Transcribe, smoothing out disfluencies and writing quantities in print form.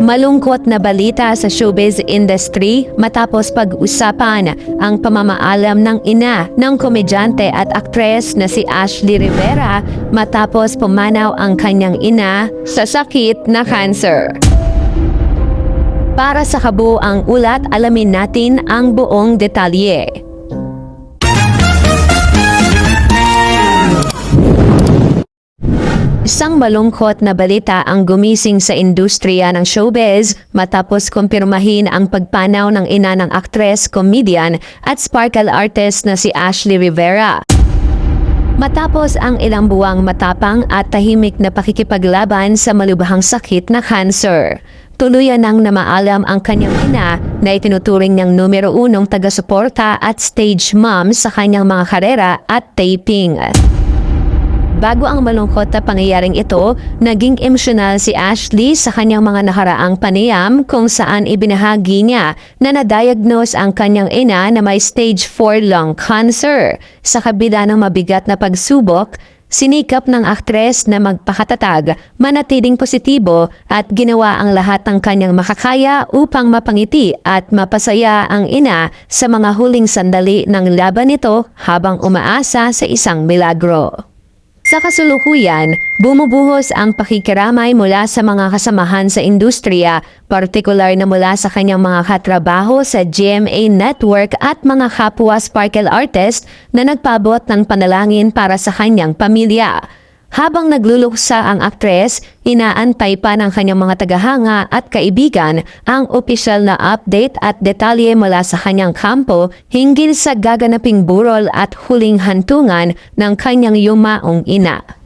Malungkot na balita sa showbiz industry matapos pag-usapan ang pamamaalam ng ina ng komedyante at aktres na si Ashley Rivera matapos pumanaw ang kanyang ina sa sakit na cancer. Para sa kabuuang ulat, alamin natin ang buong detalye. Isang malungkot na balita ang gumising sa industriya ng showbiz matapos kumpirmahin ang pagpanaw ng ina ng aktres, comedian at sparkle artist na si Ashley Rivera. Matapos ang ilang buwang matapang at tahimik na pakikipaglaban sa malubhang sakit na cancer, tuluyan nang namaalam ang kanyang ina na itinuturing niyang numero 1 taga-suporta at stage mom sa kanyang mga karera at taping. Bago ang malungkot na pangyayaring ito, naging emosyonal si Ashley sa kanyang mga nakaraang panayam kung saan ibinahagi niya na na-diagnose ang kanyang ina na may stage 4 lung cancer. Sa kabila ng mabigat na pagsubok, sinikap ng aktres na magpakatatag, manatiling positibo at ginawa ang lahat ng kanyang makakaya upang mapangiti at mapasaya ang ina sa mga huling sandali ng laban nito habang umaasa sa isang milagro. Sa kasulukuyan, bumubuhos ang pakikiramay mula sa mga kasamahan sa industriya, partikular na mula sa kanyang mga katrabaho sa GMA Network at mga kapwa sparkle artist na nagpabot ng panalangin para sa kanyang pamilya. Habang nagluluksa ang aktres, inaantay pa ng kanyang mga tagahanga at kaibigan ang opisyal na update at detalye mula sa kanyang kampo hinggil sa gaganaping burol at huling hantungan ng kanyang yumaong ina.